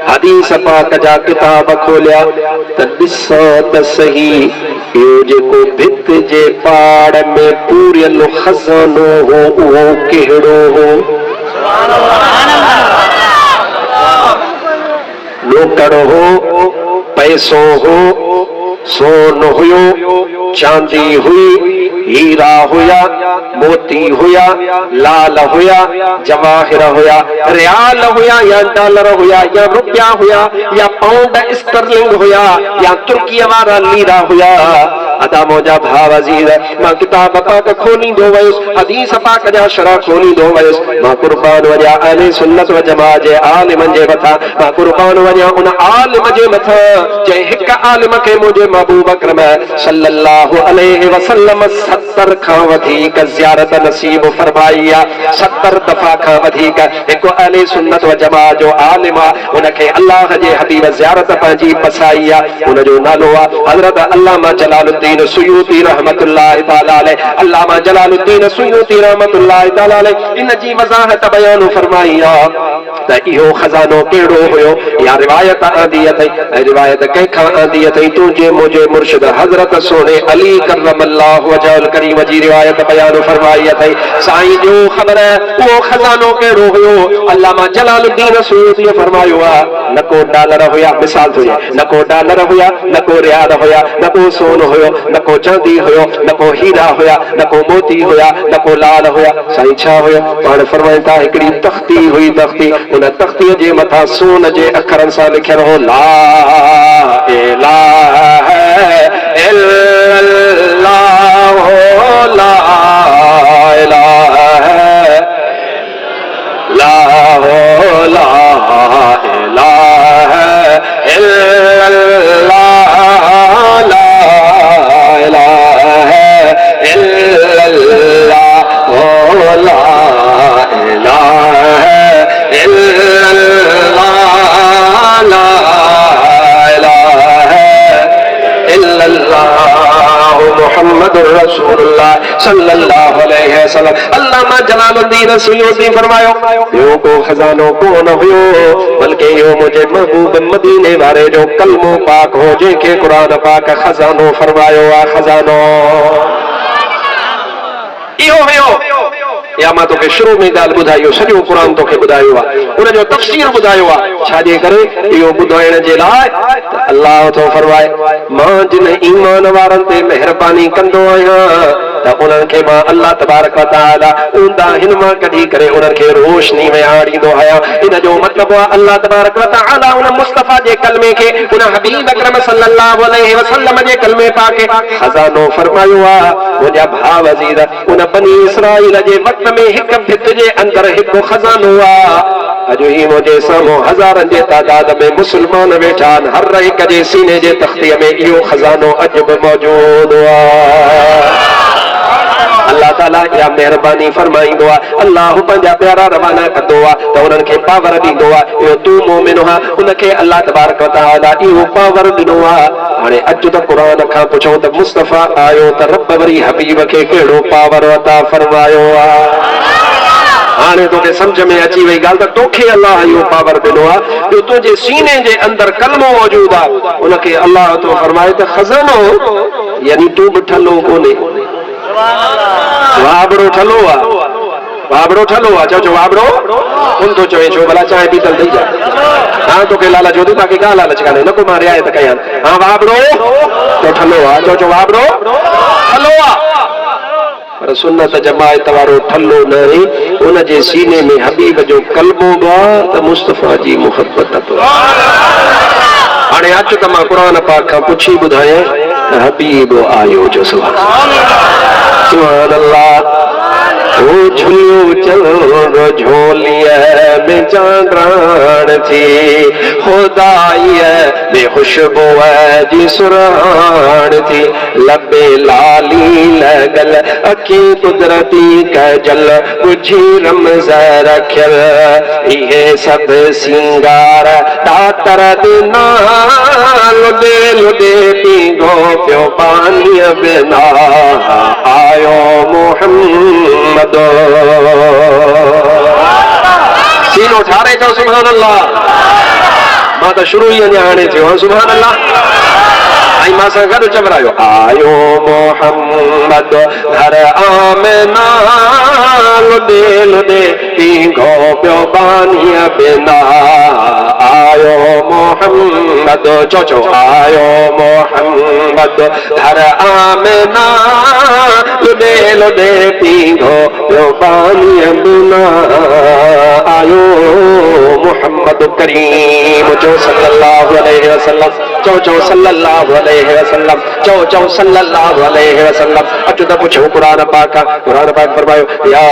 हदीस पाक जा किताब खोलिया त ॾिसां त सही इहो जेको भित जे पाड़ में पूरियल खज़ानो हो उहो कहिड़ो हो लोकड़ हो पैसो हो सोन हुयो चांदी हुई हीरा हुया मोती हुया लाल हुया जवाहिर हुया रियाल हुया या डॉलर हुया या रुपया हुया या पाउंड स्टर्लिंग हुया या तुर्की वारा लीरा हुया अदा मौजा भाव अज़ीज़ मां किताब पाक खोलींदो वयुसि हदीस पाक जा शरह खोलींदो वयुसि मां कुर्बान वञा अहले सुन्नत व जमात जे आलिमनि जे मथां मां कुर्बान वञा उन आलिम जे मथां जंहिं हिक आलिम खे मुंहिंजे महबूब अकरम सल्लल्लाहु अलैहि वसल्लम 70 खां वधीक ज़ियारत नसीब फरमाई आहे 70 दफ़ा खां वधीक हिकु अहले सुन्नत व जमात जो आलिम आहे उनखे अल्लाह जे हबीब ज़ियारत पंहिंजी पसाई आहे उनजो नालो आहे हज़रत अल्लामा जलालुद्दीन सुयूती रहमतुल्लाहि तआला अलैह अल्लामा जलालुद्दीन सुयूती रहमतुल्लाहि तआला अलैह इन जी वज़ाहत बयान फरमाई आहे त इहो खज़ानो कहिड़ो हुयो या रिवायत आंदी अथई रिवायत कंहिंखां आंदी अथई तुंहिंजे मुंहिंजे मुर्शिद हज़रत सोने अली करमल्लाहु वजहल करीम जी रिवायत बयान फरमाई अथई साईं जो ख़बर उहो खज़ानो कहिड़ो हुयो अल्लामा जलालुद्दीन सुयूती फरमायो आहे न को डॉलर हुया मिसाल थी न को डॉलर हुया न को रियाल हुया न को सोन हुयो न को चांदी हुयो, न को हीरा हुया, न को मोती हुया, न को लाल हुया। साईं छा हुयो? पाण फरमाइनि था हिकिड़ी तख्ती हुई, तख्ती, उन तख्तीअ जे मथां सोन जे अखरनि सां लिखियलु हो ला इलाहा इल्लल्लाह, ला इलाहा ला इलाहा इल्लल्लाह, ला इलाहा इल्लल्लाह, ला इलाहा इल्लल्लाह, ला इलाहा इल्लल्लाह मुहम्मदुर रसूलुल्लाह सल्लल्लाहु अलैहि वसल्लम। अल्लामा जलालुद्दीन सुयूती फरमायो यो को खजानो को न हुयो बल्कि यो मुझे महबूब मदीने वारे जो कलमो पाक हो, जेके कुरान पाक खजानो फरमायो आ खजानो इहो हुयो। या मां तोखे शुरू में ॻाल्हि ॿुधायो, सॼो क़ुरान तोखे ॿुधायो आहे, उनजो तफ़सीर ॿुधायो आहे। छाजे करे? इहो ॿुधाइण जे लाइ अल्लाह थो फरमाए मां जिन ईमान वारनि ते महिरबानी कंदो आहियां त उन्हनि खे मां अल्लाह तबारक व तआला ऊंदा हिन मां कढी करे उन्हनि खे रोशनी में आणींदो आहियां। इन जो मतिलबु आहे अल्लाह तबारक व तआला उन मुस्तफ़ा जे कलमे खे, उन हबीब अकरम सल्लल्लाहु अलैहि वसल्लम जे कलमे पाक खे खज़ानो फरमायो आहे। मुंहिंजा भाउ अज़ीज़, उन बनी इसराईल जे वक़्त में हिक भित जे अंदरि हिकु खज़ानो आहे। अॼु ही मुंहिंजे साम्हूं हज़ारनि जे तादाद में मुस्लमान वेठा आहिनि, हर हिक जे सीने जे तख़्तीअ में इहो खज़ानो अॼु बि मौजूदु आहे। अल्लाह ताला या मेहरबानी फरमाईंदो आहे, अल्लाह पंहिंजा प्यारा रवाना कंदो आहे त उन्हनि खे पावर ॾींदो आहे। इहो तू मोमिन आहे, उनखे अल्लाह तबारक व तआला इहो पावर ॾिनो आहे। हाणे अचु त क़ुरान खां पुछो त मुस्तफ़ा आयो त रब वरी हबीब खे कहिड़ो पावर अता फरमायो आहे। हाणे तोखे सम्झ में अची वई ॻाल्हि त तोखे अल्लाह इहो पावर ॾिनो आहे जो तुंहिंजे सीने जे अंदरि कलमो मौजूदु आहे। उनखे अल्लाह थो फरमाए त खज़ानो यानी तू बि ठलो कोन्हे, वाबड़ो ठलो आहे, वाबड़ो ठलो आहे। चओ वाबड़ो कोन थो चवे, छो भला चांहि पीतल ॾेई जा। हाँ तोखे लालच हो, तव्हांखे का लालच कान्हे, न को मां रियायत कयां। हाँ वाबड़ो तो ठलो आहे, चओ वाबड़ो ठलो आहे। पर सुन्नत जमायत वारो ठल्लो न आहे, उन जे सीने में हबीब जो कलमो आहे त मुस्तफ़ा जी मुहबत अथव। हाणे अचु त मां क़ुरान पाक खां पुछी ॿुधायां त हबीब आयो जो सुभान अल्लाह। ओ झुलियो चलो झोलिया में चांदरान थी, खुदाईअ में खुशबू जी सुराण थी, लबे लाली लगल अखी कुदरती कजल बुझी रमज़ रखियल, इहे सभु सिंगार दातर दिना, लुॾे लुॾे पींघो पियो पानीअ बिना, आयो मोहम्मद सीनो ठारे चओ सुभान अल्लाह। मां त शुरू ई अञा हाणे थियो सुभान अल्लाह, ऐं मां सां गॾु चवरायो आयो मोहम्मद घर आमना, लुॾे लुॾे पींघो पियो पानीअ बिना, आयो मोहम्मद चो आयो मोहम्मद घर आमना, लुॾे लुॾे पींघो पियो पानीअ बिना, आयो मोहम्मद करीम चो सल्लल्लाहु अलैहि वसल्लम, चो सल्लल्लाहु अलैहि वसल्लम, चो सल्लल्लाहु अलैहि वसल्लम। अचो त पुछो क़ुरान पाक, क़ुरान पाक फरमायो या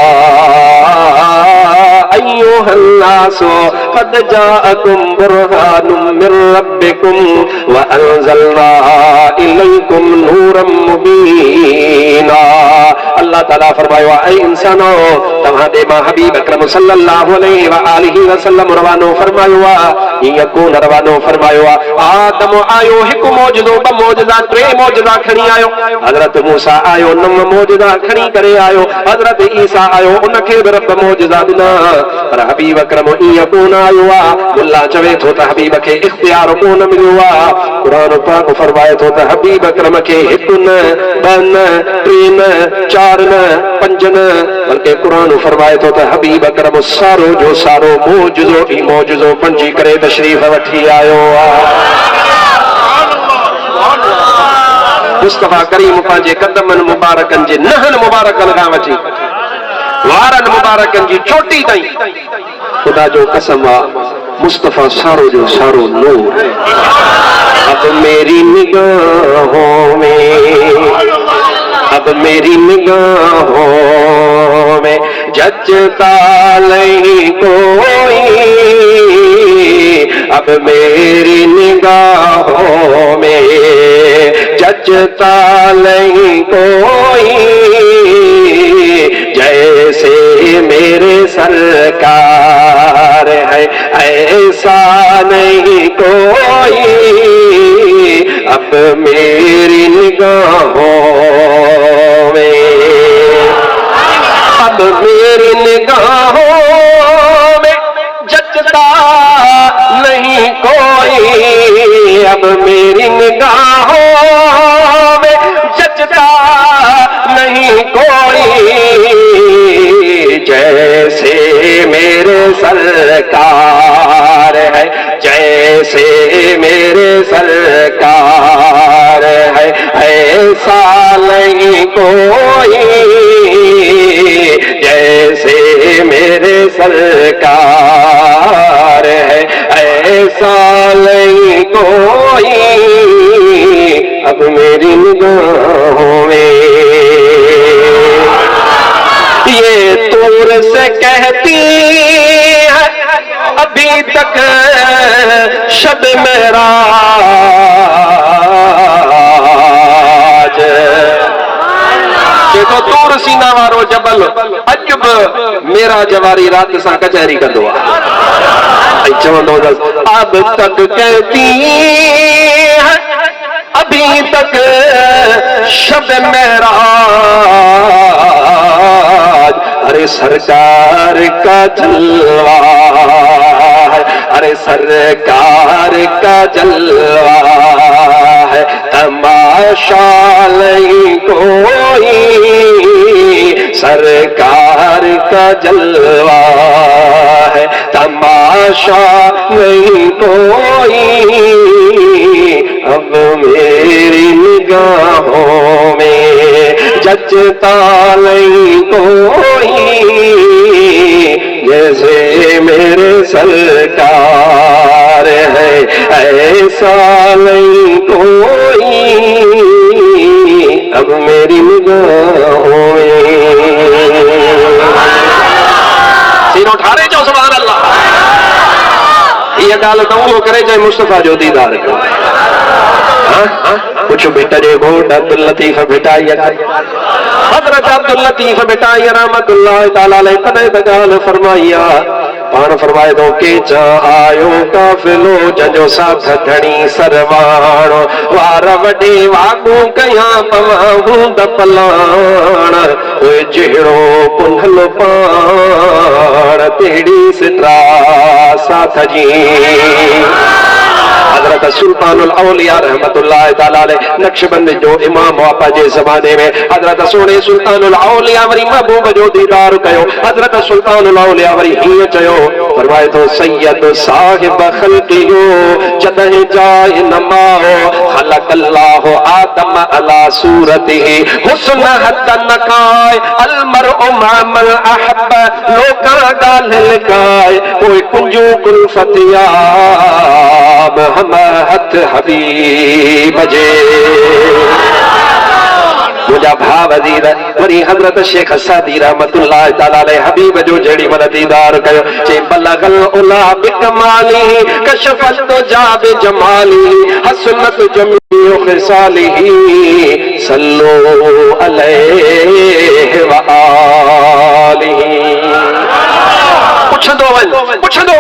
अय्युहन नासु क़द जाअकुम बुरहानुम मिर रब्बिकुम व अंज़लना इलैकुम नूरम मुबीना। अल्लाह ताला फरमायो ऐ इंसानो तव्हां दे मां हबीब अकरम सल्लल्लाहु अलैहि व आलिहि वसल्लम रवानो फरमायो आहे, हीअं कोन रवानो फरमायो आहे। आदम आयो हिकु मौजूदो, ॿ मौजूदा, टे मौजूदा खणी आयो। हज़रत मूसा आयो 9 मौजूदा खणी करे आयो। हज़रत ईसा आयो, उनखे बि रब मौजूदा ॾिना, पर हबीब अकरम ईअं कोन आयो आहे। मुल्ला चवे थो त हबीब खे इख्तियार कोन मिलियो आहे। क़ुरान पाक फरमाए थो त हबीब अकरम खे 1 न 2 न 3 न 4 न 5 न, बल्कि क़ुरान फरमाए थो त हबीब अकरम सारो जो सारो मौजूदो ई मौजूदो पंजी करे तशरीफ़ वठी आयो आहे। मुस्तफा करीम पंहिंजे कदमनि मुबारकनि जे नहनि मुबारकनि खां वठी वारनि मुबारकनि जी चोटी ताईं खुदा जो कसम आहे मुस्तफा सारो जो सारो नूर। अब मेरी निगाहों में, अब मेरी निगाहों में जचता नहीं कोई, अब मेरी निगाहों में जचता नहीं कोई, जैसे मेरे सरकार है ऐसा नहीं कोई, अब मेरी निगाहों में, अब मेरी निगाहों में जचता नहीं कोई, अब मेरी निगाहों में जचता नहीं कोई, जैसे मेरे सरकार है, जैसे मेरे सरकार है ऐसा नहीं कोई, जैसे मेरे सरकार है ऐसा नहीं कोई, अब मेरी निगाहों में ये तूर से कहती है अभी तक शब मेराज, जेको तूर सीना वारो जबल अज बि मेरा जवारी रात सां कचहरी कंदो आहे, चवंदो अब तक कहती है अभी तक शब मेराज, अरे सरकार का जलवा है, अरे सरकार का जलवा है, तमाशा नहीं कोई, सरकार का जलवा है, तमाशा नहीं कोई, अब मेरी निगाहों में जचता नहीं कोई, जैसे मेरे सरकार है ऐसा नहीं कोई, अब मेरी निगाहों में। सीनो ठारे चो सुभान अल्लाह। ये गाल तो वो करे चाहे मुस्तफा जो दीदार करे। कुछ बेटा जे घोट अब्दुल लतीफ बेटा हजरत अब्दुल लतीफ बेटा रहमतुल्लाह ताला अलैह कदे तगाल फरमाया पान फरमाए तो के चा आयो काफिलो जंजो साथ धणी सरवाणो वार वडे वागू कया पवाहू दपलाण ओए जेड़ो पुनल पाण तेड़ी सित्रा साथ जी। हजरत सुल्तानुल औलिया रहमतुल्लाह ताला अलैह नक्शबंद जो इमाम वापा जे ज़माने में हजरत सोने सुल्तानुल औलिया वरी महबूब जो दीदार कयो। हजरत सुल्तानुल औलिया वरी हीअं चयो फरमाए तो सैयद साहिब खल्कियो जदहि जाए नमाओ खलकल्लाहु आदम अला सूरतिही हुस्न हद नकाय अल मरउ मअमल अहब लोका गालिल काय कोई कुंजू कुल्फतिया हथ हबीब जे मुझा भा वजीर वरी हजरत शेख सादी रहमतुल्लाह ताला अलैह हबीब जो जड़ी मन दीदार कयो चे बलगल उला बिकमाली कशफत तो जाबे जमाली हसनत जमीउ खिसालिही सल्लु अलैहि व आलिही। पुछंदो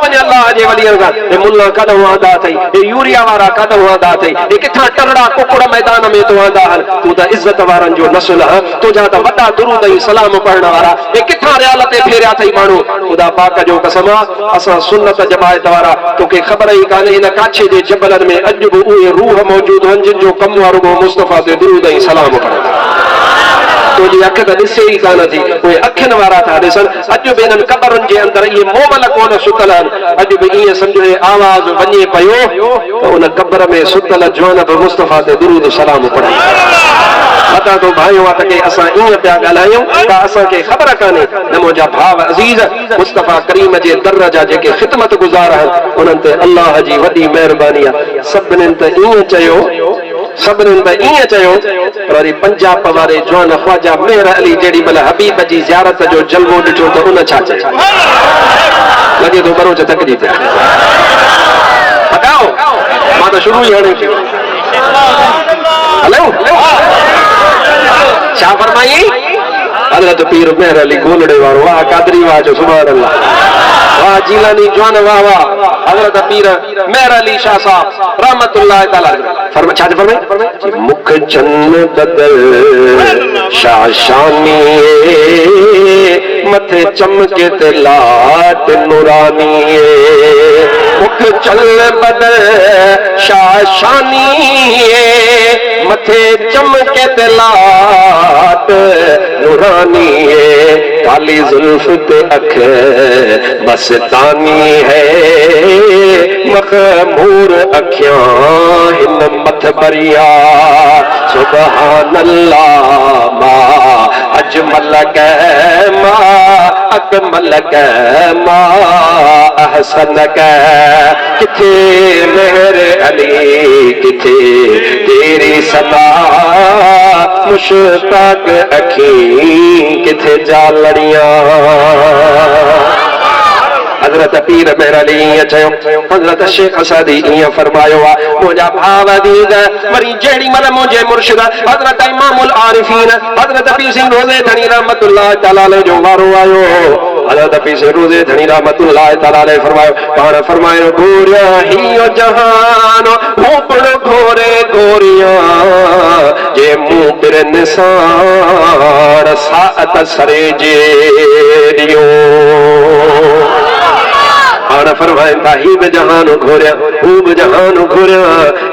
वञे अल्लाह जे वलियन खां ए मुल्ला कदों आंदा थई ए यूरिया वारा कदों आंदा थई ए किथां टरड़ा कुकड़ मैदान में तो आंदा हल तू त इज्जत वारन जो नस्ल है तुझा त वडा दुरूद ऐं सलाम पढ़ण वारा ए किथां रियाल ते फेरिया थई माण्हू खुदा पाक जो कसम असां सुन्नत जमायत वारा तोखे ख़बर ई कान्हे इन काछे जे जबलन में अॼु बि उहे रूह मौजूद आहिनि जिन जो कम वारो मुस्तफा ते दुरूद ऐं सलाम पढ़ण तुझी अख त ॾिसे ई कान थी, उहे अखियुनि वारा था ॾिसनि। अॼु बि हिननि क़बरुनि जे अंदरि इहे मोमल कोन सुतल आहिनि। अॼु बि ईअं सम्झो आवाज़ वञे पियो त उन क़बर में सुतल जवान बि मुस्तफ़ा ते दुरूद सलाम पढ़नि। मता तो भाइयों आहे त असां ईअं पिया ॻाल्हायूं त असांखे ख़बर कान्हे न मुंहिंजा भाउ अज़ीज़ मुस्तफ़ा करीम जे दर जा जेके ख़िदमत गुज़ार आहिनि उन्हनि ते अल्लाह जी वॾी महिरबानी आहे। सभिनीनि त ईअं चयो, सभिनीनि त ईअं चयो, पर वरी पंजाब वारे जवान ख्वाजा मेहर अली जेॾी महिल हबीब जी ज़ियारत जो जलवो ॾिठो त उन छा चयो, लॻे थो बरोज तकड़ी पिया हटाओ। मां त शुरू ई हाणे हलो छा फरमाई हज़रत पीर मेहर अली गोलड़े वारो, वाह कादरी वाह जो सुभान अल्लाह, वाह जीलानी जवान वाह वाह। हज़रत पीर मेहर अली शाह साहब रहमतुल्लाह तआला फरमा छा फरमाई, मुख चन्न बदल शाशानी मथे चमके ते लाट नूरानी, मुख चन्न बदल शाशानी मथे चमके ते लाट नूरानी, काली जुल्फ ते अख मस्तानी है, मखमूर अखियां हिन मथ बरिया, सुभान अल्लाह मां अजमल मा अकमल मा अहसन किथे मेहर अली किथे तेरी सदा मुश्ताक अखी किथे जा लड़ियां। हज़रत पीर मेहर अली ईअं चयो, हज़रत शेख सादी ईअं फरमायो आहे, मुंहिंजा भाउ अज़ीज़ वरी जेॾी महिल मुंहिंजे मुर्शिद हज़रत इमामुल आरिफीन हज़रत पीर सिंह रोज़े धणी रहमतुल्लाह तआला जो वारो आयो। हज़रत पीर सिंह रोज़े धणी रहमतुल्लाह तआला फरमायो, पाण फरमायो गोरिया हियो जहान हू पण घोरे गोरियां जे मूं पिर निसार साअत सरे जे ॾियो। पाण फरमाईंदा ही बि जहान घोरिया हू बि जहान घोरिया,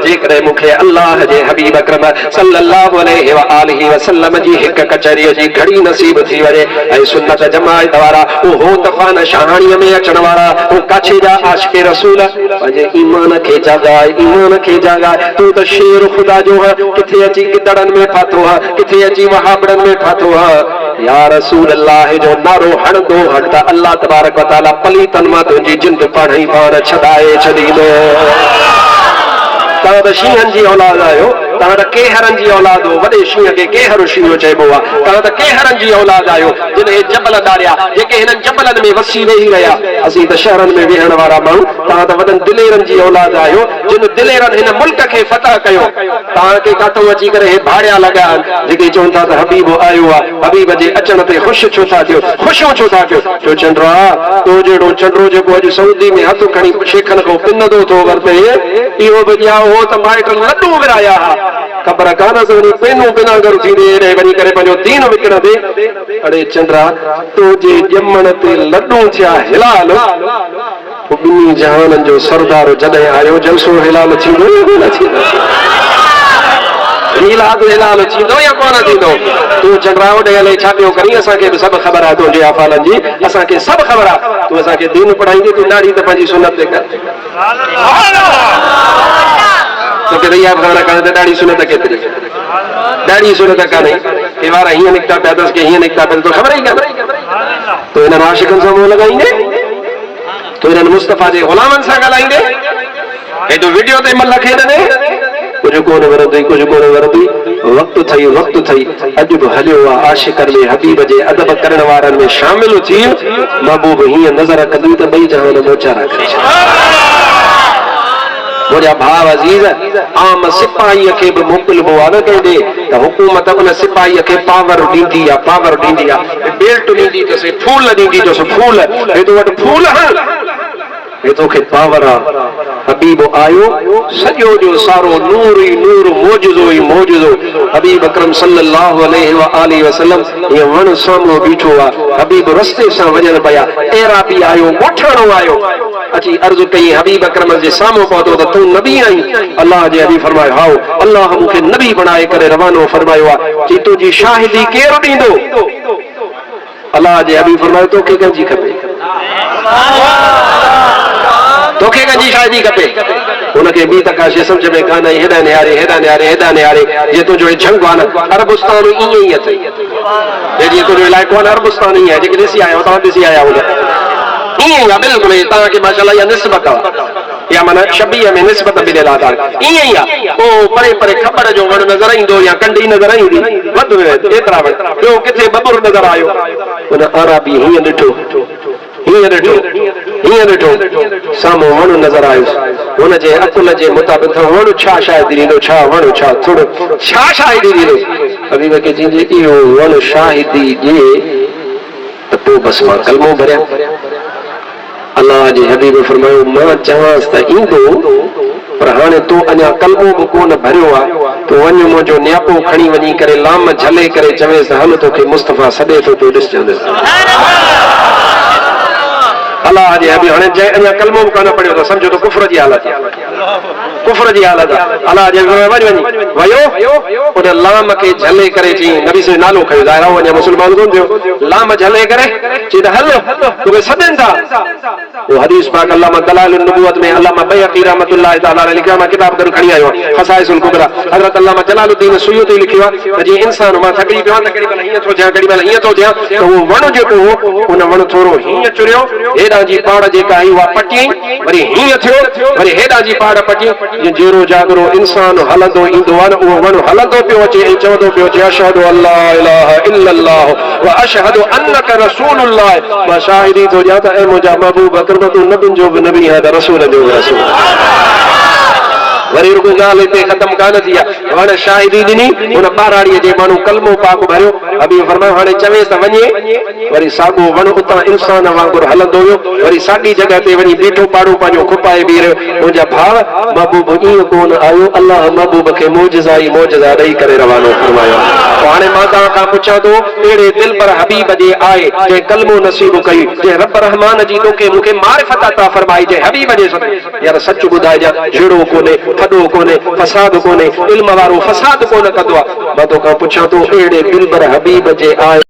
जेकॾहिं मूंखे अल्लाह जे हबीब अकरम सल्लल्लाहु अलैहि व आलिहि वसल्लम जी हिक कचहरीअ जी घड़ी नसीब थी वञे ऐं सुन्नत जमायत वारा उहो तफ़ान शहाणीअ में अचण वारा उहो काछे जा आशिक़े रसूल पंहिंजे ईमान खे जाॻाए, ईमान खे जाॻाए। तूं त शेर ख़ुदा जो है, किथे अची गिदड़नि में फाथो है, किथे अची वहाबड़नि में फाथो है। या रसूल अल्लाह जो नारो हणंदो हण त अल्लाह तबारक व तआला पलीतन मां तुंहिंजी जिंद पाण ई पाण छॾाए छॾींदो। तव्हां त शींहनि जी औलाद आहियो, तव्हां त केहरनि जी औलाद हो, वॾे शींहं खे केहर शींहं चइबो आहे। तव्हां त केहरनि जी औलाद आहियो जिन हे जबल ॾारिया, जेके हिननि जबलनि में वसी वेही रहिया। असीं त शहरनि में वेहण वारा माण्हू, तव्हां त वॾनि दिलेरनि जी औलाद आहियो जिन दिलेरनि हिन मुल्क खे फतह कयो। तव्हांखे काथो अची करे हे भाड़िया लॻा आहिनि जेके चवनि था त हबीब आयो आहे, हबीब जे अचण ते ख़ुशि छो था थियो, ख़ुशियूं छो था थियो। जो चंड्रा तो जहिड़ो चंड्रो जेको अॼु सऊदी में हथ खणी शेखनि खां पिनंदो थो वरिते, इहो बि ॼाओ त माइट लॾू विराया हा, ख़बर कान वञी पेनूं बिनागर थींदे एॾे वञी करे पंहिंजो दीन विकिणंदे। अड़े चंड्रा तुंहिंजे ॼमण ते लॾू थिया हिलाल, ॿिन्ही जहाननि जो सरदार जॾहिं आयो जलसो हिलाल थींदो या न थींदो, हिलाल थींदो या कोन थींदो। तूं चंड्रा ओॾे हले छा पियो करी, असांखे बि सभु ख़बर आहे तुंहिंजे आफ़ालनि जी, असांखे सभु ख़बर आहे। तूं असांखे दीन पढ़ाईंदे, तूं ॾाढी त पंहिंजी सुनत ते कर, तोखे रैया खाना करण ते ॾाढी सुनत केतिरी, ॾाढी सुनत कान्हे। के वारा हीअं निकिता पिया अथसि, के हीअं निकिता पिया, तो ख़बर ई कान्हे। तूं हिननि आशिक़नि सां मुंहुं लॻाईंदे, तूं हिननि मुस्तफ़ा जे ग़ुलामनि सां ॻाल्हाईंदे, हेॾो वीडियो ते मल खे ॾिने, कुझु कोन वरंदई, कुझु कोन वरंदई। वक़्तु थई, वक़्तु थई, अॼु बि हलियो आहे आशिक़नि में हबीब जे अदब करण वारनि में शामिल थी। महबूब हीअं नज़र कंदी त ॿई जहान मोचारा करे छॾींदा। मुंहिंजा भाउ अज़ीज़, आम सिपाहीअ खे बि मोकिलिबो आहे न कंहिं ॾे त हुकूमत उन सिपाहीअ खे पावर ॾींदी आहे, पावर ॾींदी आहे, बेल्ट ॾींदी अथसि, फूल ॾींदी अथसि, फूल हे तो वटि फूल हण ये तोखे पावर आ। हबीब आयो सजो जो सारो नूर ही नूर मौजूदो ही मौजूदो। हबीब अकरम सल्लल्लाहु अलैहि वसल्लम ये वण सामो बीठो आ। हबीब रस्ते सां वञन पिया, एराबी आयो, मोठाणो आयो, अची अर्ज़ कई हबीब अकरम जे सामो पहुतो त तूं नबी आहीं? अल्लाह जे हबीब फरमायो हाओ, अल्लाह मूंखे नबी बणाए करे रवानो फरमायो आहे। चई तुंहिंजी शाहिदी केरु ॾींदो? अल्लाह जे हबीब फरमायो तोखे कंहिंजी खपे, तोखे कंहिंजी शाहिदी खपे? उनखे ॿी तकाशे सम्झ में कान आई, हेॾा निहारे हेॾा निहारे हेॾा निहारे, जे तुंहिंजो झंग आहे न अरबुस्तान ईअं ई अथई, जीअं तुंहिंजो इलाइक़ो आहे न अरबुस्तान ई आहे, जेके ॾिसी आया तव्हां ॾिसी आया हुन ईअं ई आहे बिल्कुलु। तव्हांखे माशाअल्लाह इहा निस्बत आहे, या माना शबीह में निस्बत मिलियल आहे तव्हांखे, ईअं ई आहे। पोइ परे परे खबर जो वण नज़र ईंदो या कंडी नज़र ईंदी, वधि में एतिरा वण, ॿियो किथे बबुर नज़र आयो, उन आराबी हीअं ॾिठो, हीअं ॾिठो, हीअं ॾिठो, साम्हूं वण नज़र आयुसि। हुनजे अकुल जे मुताबिक़ वण छा शाहिदी ॾींदो, छा वण छा थोरो छा शाहिदी ॾींदो? हबीब खे चईंजे इहो वण शाहिदी ॾिए त पोइ बसि मां कलमो भरियां। अल्लाह जे हबीब फरमायो मां चवांसि त ईंदो, पर हाणे तूं अञा कलमो बि कोन भरियो आहे, तूं वञ मुंहिंजो न्यापो खणी वञी करे लाम झले करे चवेसि हल तोखे मुस्तफ़ा सॾे थो, तूं ॾिसजंदुसि। अल्लाह जे हबीब हाणे जंहिं अञा कलमो बि कान पढ़ियो त सम्झो त कुफ्र जी हालत आहे, कुफ्र जी हालत आहे। अल्लाह जे वञ वयो उन लाम खे झले करे चई, नबी से नालो खयो, ज़ाहिर आहे अञा मुस्लमान कोन थियो, लाम झले करे चई त हल तोखे सॾनि था। वो हदीस पाक अल्लामा दलाइलुन नबुवत में अल्लामा बैहक़ी रहमतुल्लाह तआला अलैहि लिखियो, मां किताब कर खणी आयो आहियां ख़साइसुल कुबरा। हज़रत अल्लामा जलालुद्दीन सुयूती लिखियो आहे जे इंसान मां थकिजी पियो त कॾहिं महिल हीअं थो थियां, कॾहिं महिल हीअं थो थियां, त उहो वण जेको हो उन वण थोरो हीअं चुरियो, हेॾां जी पाड़ जेका आई उहा पटी, वरी हीअं थियो, वरी हेॾां जी पाड़ पटी, जेरो जागरो इंसान हलंदो ईंदो आहे न उहो वण हलंदो पियो अचे ऐं चवंदो पियो अचे अशहदु अल्ला इलाहा इल्लल्लाह व अशहदु अन्नक रसूलुल्लाह। मां शाहिदी थो ॾियां त ऐं मुंहिंजा महबूब अकरम तूं नबियुनि जो बि नबी आहे त रसूल जो बि रसूल। वरी रुगो ॻाल्हि हिते ख़तम कान थी आहे, हाणे शाहिदी ॾिनी, हुन ॿाराड़ीअ जे माण्हू कलमो पाक भरियो। हबीब फरमायो हाणे चवेसि त वञे, वरी साॻियो वण उतां इंसान वांगुरु हलंदो वियो, वरी साॻी जॻह ते वञी बीठो, पाड़ो पंहिंजो खुपाए बीह रहियो। मुंहिंजा भाउ महबूब ईअं कोन आयो, अल्लाह महबूब खे मौजज़ा ई मौजज़ा ॾेई करे रवानो फरमायो। हाणे मां तव्हां खां पुछां थो, अहिड़े दिल पर हबीब जे आहे जंहिं कलमो नसीब कई, जंहिं रब रहमान जी तोखे मूंखे मारिफत अता फरमाई, जंहिं हबीब जे यार सच ॿुधाइजां, झेड़ो कोन्हे, थॾो कोन्हे, फसाद कोन्हे, इल्म वारो फसाद कोन कंदो आहे। मां तोखां पुछां थो, अहिड़े दिल पर हबीब जे आहे